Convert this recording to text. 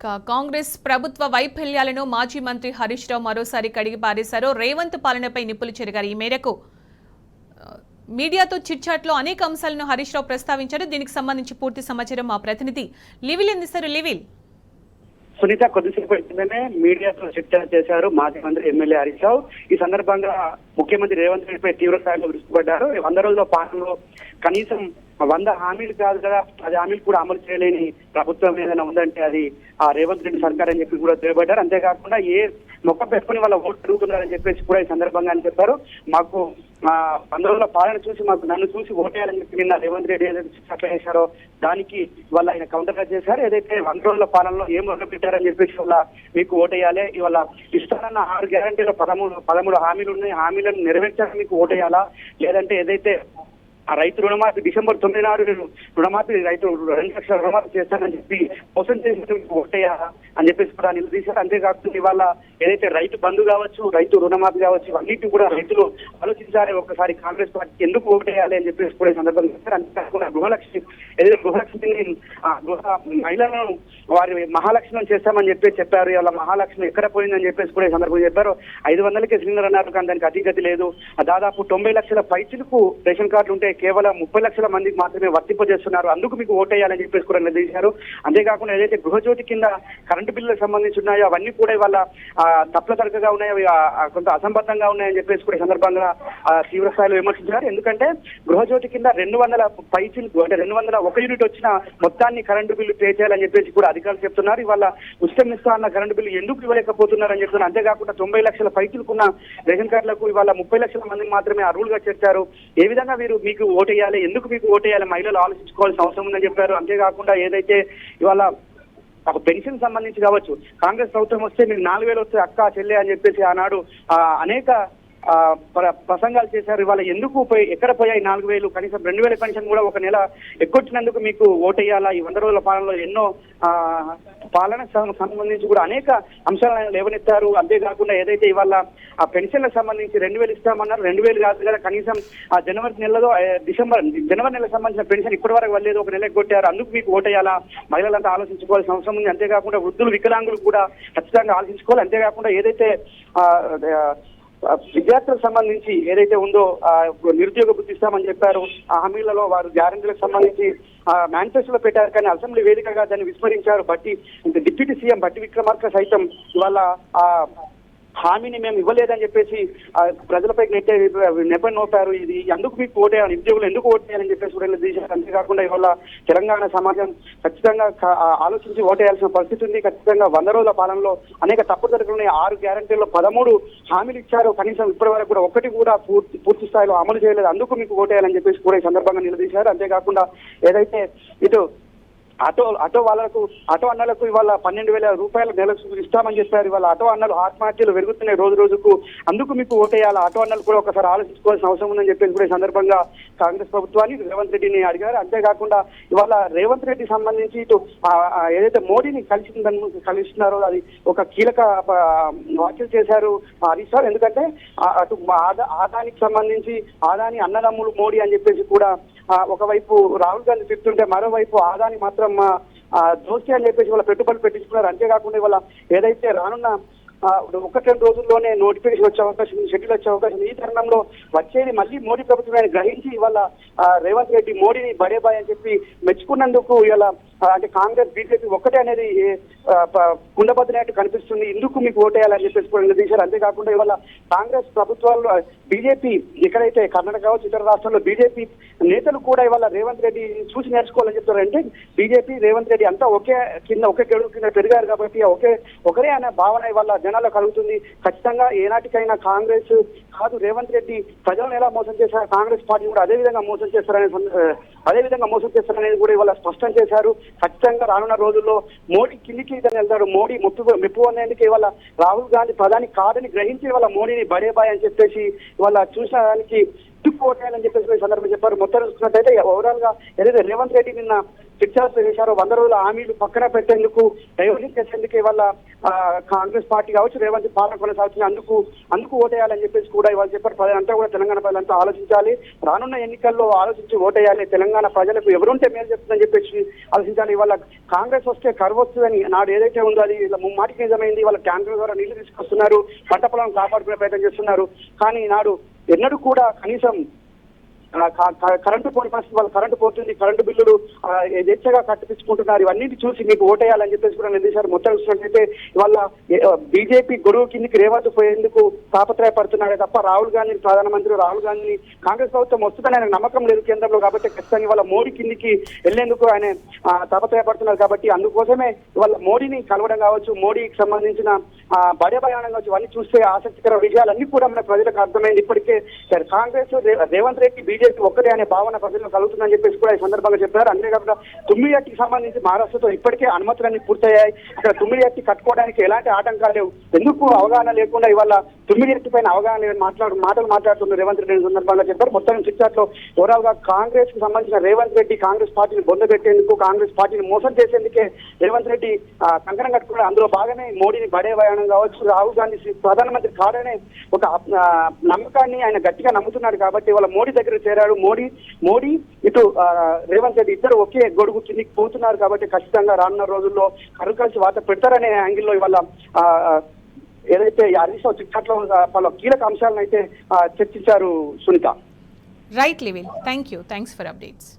కాంగ్రెస్ ప్రభుత్వ వైఫల్యాలను మాజీ మంత్రి హరీష్ రావు మరోసారి కడిగి పారేశారు. రేవంత్ పాలనపై నిప్పులు చెరిగారు. ఈ మేరకు మీడియాతో చిట్చాట్లో అనేక అంశాలను హరీష్ రావు ప్రస్తావించారు. దీనికి సంబంధించి పూర్తి సమాచారం మా ప్రతినిధి లివిల్ అందిస్తారు. లివిల్, సునీత కొద్దిసేపు అయితేనే మీడియాతో చర్చ చేశారు మాజీ మంత్రి ఎమ్మెల్యే హరీష్ రావు. ఈ సందర్భంగా ముఖ్యమంత్రి రేవంత్ రెడ్డిపై తీవ్ర స్థాయిలో విరుచుకుపడ్డారు. 100 రోజుల పాలనలో కనీసం 100 హామీలు కాదు కదా, 10 హామీలు కూడా అమలు చేయలేని ప్రభుత్వం ఏదైనా ఉందంటే అది ఆ రేవంత్ రెడ్డి సర్కార్ అని చెప్పి కూడా తెలియబడ్డారు. అంతేకాకుండా ఏ మొక్క పెట్టుకుని వాళ్ళ ఓటు తిరుగుతున్నారని చెప్పేసి కూడా ఈ సందర్భంగా అని చెప్పారు. మాకు 100 రోజుల పాలన చూసి నన్ను చూసి ఓటేయాలని చెప్పి నిన్న రేవంత్ రెడ్డి ఏదైతే సప్లై చేశారో దానికి వాళ్ళ ఆయన కౌంటర్ చేశారు. ఏదైతే 100 రోజుల పాలనలో ఏం మొదలు పెట్టారని చెప్పేసి వాళ్ళ మీకు ఓటేయాలి, ఇవాళ ఇస్తానన్న 6 గ్యారంటీలో 13 హామీలు ఉన్నాయి, హామీలను నెరవేర్చాలని మీకు ఓటేయాలా, లేదంటే ఏదైతే ఆ రైతు రుణమాఫీ డిసెంబర్ 9 నాడు రుణమాఫీ రైతు 2 లక్షల రుణమాఫీ చేస్తానని చెప్పి మోసం చేసి ఓటేయాలా అని చెప్పేసి కూడా నిలదీశారు. అంతేకాకుండా ఇవాళ ఏదైతే రైతు బంధు కావచ్చు, రైతు రుణమాఫీ కావచ్చు, ఇవన్నిటి కూడా రైతులు ఆలోచించాలి ఒకసారి కాంగ్రెస్ పార్టీకి ఎందుకు ఓటేయాలి అని చెప్పేసి కూడా ఈ సందర్భంగా చేశారు. అంతేకాకుండా గృహలక్ష్మి ఏదైతే గృహలక్ష్మిని మహిళలను వారి మహాలక్ష్మి చేస్తామని చెప్పారు. ఇవాళ మహాలక్ష్మి ఎక్కడ పోయిందని చెప్పేసి కూడా ఈ సందర్భంగా చెప్పారు. 500కే సిలిండర్ అన్నారు కానీ దానికి అధిగతి లేదు. దాదాపు 90 లక్షల పైచిలకు రేషన్ కార్డులు ఉంటే కేవలం 30 లక్షల మందికి మాత్రమే వర్తింపజేస్తున్నారు, అందుకు మీకు ఓటేయాలని చెప్పేసి కూడా నిర్దేశారు. అంతేకాకుండా ఏదైతే గృహజ్యోతి కింద కరెంటు బిల్లులకు సంబంధించి ఉన్నాయో అవన్నీ కూడా ఇవాళ తప్పుల ఉన్నాయో, కొంత అసంబద్ధంగా ఉన్నాయని చెప్పేసి కూడా ఈ సందర్భంగా తీవ్ర స్థాయిలో విమర్శించారు. ఎందుకంటే గృహజ్యోతి కింద 200 పైచిలకు అంటే 201 యూనిట్ వచ్చిన మొత్తాన్ని కరెంటు బిల్లు పే చేయాలని చెప్పేసి కూడా అధికారులు చెప్తున్నారు. ఇవాళ ఉచితం ఇస్తా అన్న కరెంటు బిల్లు ఎందుకు ఇవ్వలేకపోతున్నారని చెప్తున్నారు. అంతేకాకుండా 90 లక్షల పైచిలుకున్న రేషన్ కార్డులకు ఇవాళ 30 లక్షల మందిని మాత్రమే అర్హులుగా చేర్చారు. ఏ విధంగా వీరు మీకు ఓటేయాలి, ఎందుకు మీకు ఓటేయాలి మహిళలు ఆలోచించుకోవాల్సిన అవసరం ఉందని చెప్పారు. అంతేకాకుండా ఏదైతే ఇవాళ ఒక పెన్షన్ సంబంధించి కావచ్చు, కాంగ్రెస్ ప్రభుత్వం వస్తే మీకు 4000 వస్తే అక్క చెల్లె అని చెప్పేసి ఆనాడు అనేక ప్రసంగాలు చేశారు. ఇవాళ ఎందుకు ఎక్కడ పోయాయి 4000, కనీసం 2000 పెన్షన్ కూడా ఒక నెల ఎక్కొచ్చినందుకు మీకు ఓటేయాలా. ఈ 100 రోజుల పాలనలో ఎన్నో పాలన సంబంధించి కూడా అనేక అంశాలను లేవనెత్తారు. అంతేకాకుండా ఏదైతే ఇవాళ ఆ పెన్షన్లకు సంబంధించి 2000 ఇస్తామన్నారు, 2000 కాదు కదా, కనీసం ఆ జనవరి నెలలో జనవరి నెలకు సంబంధించిన పెన్షన్ ఇప్పటి వరకు వెళ్ళలేదు, ఒక నెల ఎగ్గొట్టారు, అందుకు మీకు ఓటేయాలా. మహిళలంతా ఆలోచించుకోవాల్సిన అవసరం ఉంది. అంతేకాకుండా వృద్ధులు వికలాంగులు కూడా ఖచ్చితంగా ఆలోచించుకోవాలి. అంతేకాకుండా ఏదైతే విద్యార్థులకు సంబంధించి ఏదైతే ఉందో నిరుద్యోగ వృత్తి ఇస్తామని చెప్పారు, ఆ హామీలలో వారు గ్యారంటీలకు సంబంధించి మేనిఫెస్టోలో పెట్టారు, కానీ అసెంబ్లీ వేదికగా దాన్ని విస్మరించారు. డిప్యూటీ సీఎం భట్టి విక్రమార్క సైతం ఇవాళ హామీని మేము ఇవ్వలేదని చెప్పేసి ప్రజలపై నెపం నోపారు. ఇది అందుకు మీకు ఓటేయాలి, నిరుద్యోగులు ఎందుకు ఓటేయాలని చెప్పేసి కూడా తీశారు. అంతేకాకుండా ఇవాళ తెలంగాణ సమాజం ఖచ్చితంగా ఆలోచించి ఓటేయాల్సిన పరిస్థితి ఉంది. ఖచ్చితంగా 100 రోజుల పాలనలో అనేక తప్పుదొరకలు ఉన్నాయి. 6 గ్యారంటీల్లో 13 హామీలు ఇచ్చారు, కనీసం ఇప్పటి వరకు కూడా ఒకటి కూడా పూర్తి స్థాయిలో అమలు చేయలేదు, అందుకు మీకు ఓటేయాలని చెప్పేసి కూడా ఈ సందర్భంగా నిలదీశారు. అంతేకాకుండా ఏదైతే ఇటు ఆటో అన్నలకు ఇవాళ 12,000 రూపాయల నెలకు ఇస్తామని చెప్పారు. ఇవాళ ఆటో అన్నలు ఆత్మహత్యలు పెరుగుతున్నాయి రోజు రోజుకు, అందుకు మీకు ఓటేయాలి. ఆటో అన్నలు కూడా ఒకసారి ఆలోచించుకోవాల్సిన అవసరం ఉందని చెప్పేసి కూడా ఈ సందర్భంగా కాంగ్రెస్ ప్రభుత్వాన్ని రేవంత్ రెడ్డిని అడిగారు. అంతేకాకుండా ఇవాళ రేవంత్ రెడ్డి సంబంధించి ఇటు ఏదైతే మోడీని కలిసినారో అది ఒక కీలక వ్యాఖ్యలు చేశారు హరీష్ రావు. ఎందుకంటే అటు ఆదానికి సంబంధించి ఆదాని అన్నదమ్ములు మోడీ అని చెప్పేసి కూడా ఒకవైపు రాహుల్ గాంధీ చెప్తుంటే మరోవైపు ఆదాని మాత్రం దోస్తి అని చెప్పేసి వాళ్ళ పెట్టుబడులు పెట్టించుకున్నారు. అంతేకాకుండా ఇవాళ ఏదైతే రానున్న 1-2 రోజుల్లోనే నోటిఫికేషన్ వచ్చే అవకాశం ఉంది, షెడ్యూల్ వచ్చే అవకాశం. ఈ తరుణంలో వచ్చేది మళ్ళీ మోడీ ప్రభుత్వం గ్రహించి ఇవాళ రేవంత్ రెడ్డి మోడీని బడేబాయ్ అని చెప్పి మెచ్చుకున్నందుకు ఇవాళ అంటే కాంగ్రెస్ బీజేపీ ఒక్కటే అనేది కుండబద్దనట్టు కనిపిస్తుంది, ఇందుకు మీకు ఓటేయాలని చెప్పేసి కూడా నిలదీశారు. అంతేకాకుండా ఇవాళ కాంగ్రెస్ ప్రభుత్వాల్లో బీజేపీ ఎక్కడైతే కర్ణాటక కావచ్చు ఇతర రాష్ట్రాల్లో బీజేపీ నేతలు కూడా ఇవాళ రేవంత్ రెడ్డి చూసి నేర్చుకోవాలని చెప్తారు. అంటే బీజేపీ రేవంత్ రెడ్డి అంతా ఒకే గడువు కింద పెరిగారు కాబట్టి ఒకరే అనే భావన ఇవాళ జనాల్లో కలుగుతుంది. ఖచ్చితంగా ఏనాటికైనా కాంగ్రెస్ కాదు రేవంత్ రెడ్డి ప్రజలను ఎలా మోసం చేశారు, కాంగ్రెస్ పార్టీ కూడా అదే విధంగా మోసం చేస్తారనేది కూడా ఇవాళ స్పష్టం చేశారు. ఖచ్చితంగా రానున్న రోజుల్లో మోడీ కిందికి వెళ్తారు. మోడీ మెప్పు పొందేందుకు ఇవాళ రాహుల్ గాంధీ ప్రధాని కాదని గ్రహించి ఇవాళ మోడీని బడేబాయ్ అని చెప్పేసి ఇవాళ చూసిన దానికి ఓటేయాలని చెప్పేసి సందర్భంగా చెప్పారు. మొత్తం చూసుకున్నట్టయితే ఓవరాల్ గా ఏదైతే రేవంత్ రెడ్డి నిన్న చిట్చాట్ చేశారో 100 రోజుల హామీలు పక్కన పెట్టేందుకు డైవర్షన్ చేసేందుకు ఇవాళ కాంగ్రెస్ పార్టీ కావచ్చు రేవంత్ పాలన కొనసాగుతుంది, అందుకు ఓటేయాలని చెప్పేసి కూడా ఇవాళ చెప్పారు. ప్రజలంతా కూడా తెలంగాణ ప్రజలంతా ఆలోచించాలి, రానున్న ఎన్నికల్లో ఆలోచించి ఓటేయాలి, తెలంగాణ ప్రజలకు ఎవరుంటే మేలు చెప్తుందని చెప్పేసి ఆలోచించాలి. ఇవాళ కాంగ్రెస్ వస్తే కరువు వస్తుందని నాడు ఏదైతే ఉందో అది ఇలా ముమ్మాటికి నిజమైంది. వాళ్ళ ట్యాంకుల ద్వారా నీళ్లు తీసుకొస్తున్నారు, పంట పొలాలను కాపాడుకునే ప్రయత్నం చేస్తున్నారు. కానీ నాడు ఎన్నడూ కూడా కనీసం కరెంటు పోని పరిస్థితి, వాళ్ళు కరెంటు పోతుంది, కరెంటు బిల్లులు యథేచ్ఛగా కట్టిపించుకుంటున్నారు. ఇవన్నీ చూసి మీకు ఓటేయాలని చెప్పేసి కూడా నిర్దేశారు. మొత్తం చూసినట్లయితే ఇవాళ బీజేపీ గొడుగు కిందికి రేవంత్ పోయేందుకు తాపత్రయపడుతున్నాడే తప్ప రాహుల్ గాంధీ ప్రధానమంత్రి రాహుల్ గాంధీ కాంగ్రెస్ ప్రభుత్వం వస్తుందని ఆయన నమ్మకం లేదు కేంద్రంలో. కాబట్టి ఖచ్చితంగా ఇవాళ మోడీ కిందికి వెళ్లేందుకు ఆయన తాపత్రయపడుతున్నారు. కాబట్టి అందుకోసమే ఇవాళ మోడీని కలవడం కావచ్చు, మోడీకి సంబంధించిన బడే ప్రయాణం కావచ్చు, ఇవన్నీ చూస్తే ఆసక్తికర విషయాలన్నీ కూడా మన ప్రజలకు అర్థమైంది. ఇప్పటికే కాంగ్రెస్ రేవంత్ రెడ్డి బీజేపీ ఒక్కటే అనే భావన ప్రజల్లో కలుగుతుందని చెప్పేసి కూడా ఈ సందర్భంగా చెప్పారు. అంతేకాకుండా తుమ్మిడిహట్టికి సంబంధించి మహారాష్ట్రతో ఇప్పటికే అనుమతులన్నీ పూర్తయ్యాయి. అక్కడ తుమ్మిడిహట్టి కట్టుకోవడానికి ఎలాంటి ఆటంకాలు లేవు. ఎందుకు అవగాహన లేకుండా ఇవాళ తుమ్మిడిహట్టి పైన అవగాహన లేని మాటలు మాట్లాడుతున్న రేవంత్ రెడ్డి సందర్భంగా చెప్పారు. మొత్తం చిట్చాట్ లో ఓవరాల్ గా కాంగ్రెస్ కు సంబంధించిన రేవంత్ రెడ్డి కాంగ్రెస్ పార్టీని బొందబెట్టేందుకు, కాంగ్రెస్ పార్టీని మోసం చేసేందుకే రేవంత్ రెడ్డి కంకణం కట్టుకున్నారు. అందులో భాగమే మోడీని బడే ప్రయాణం కావచ్చు, రాహుల్ గాంధీ ప్రధానమంత్రి కాడనే ఒక నమ్మకాన్ని ఆయన గట్టిగా నమ్ముతున్నాడు. కాబట్టి ఇవాళ మోడీ దగ్గర చేరాడు. మోడీ ఇటు రేవంత్ రెడ్డి ఇద్దరు ఒకే గొడుగు కిందికి పోతున్నారు. కాబట్టి ఖచ్చితంగా రానున్న రోజుల్లో కలిసి వార్త పెడతారనే యాంగిల్లో ఇవాళ ఏదైతే హరీష్ రావు చిట్చాట్లో పలు కీలక అంశాలను అయితే చర్చించారు సునీత. రైట్ లివిల్, థ్యాంక్స్ ఫర్ అప్డేట్స్.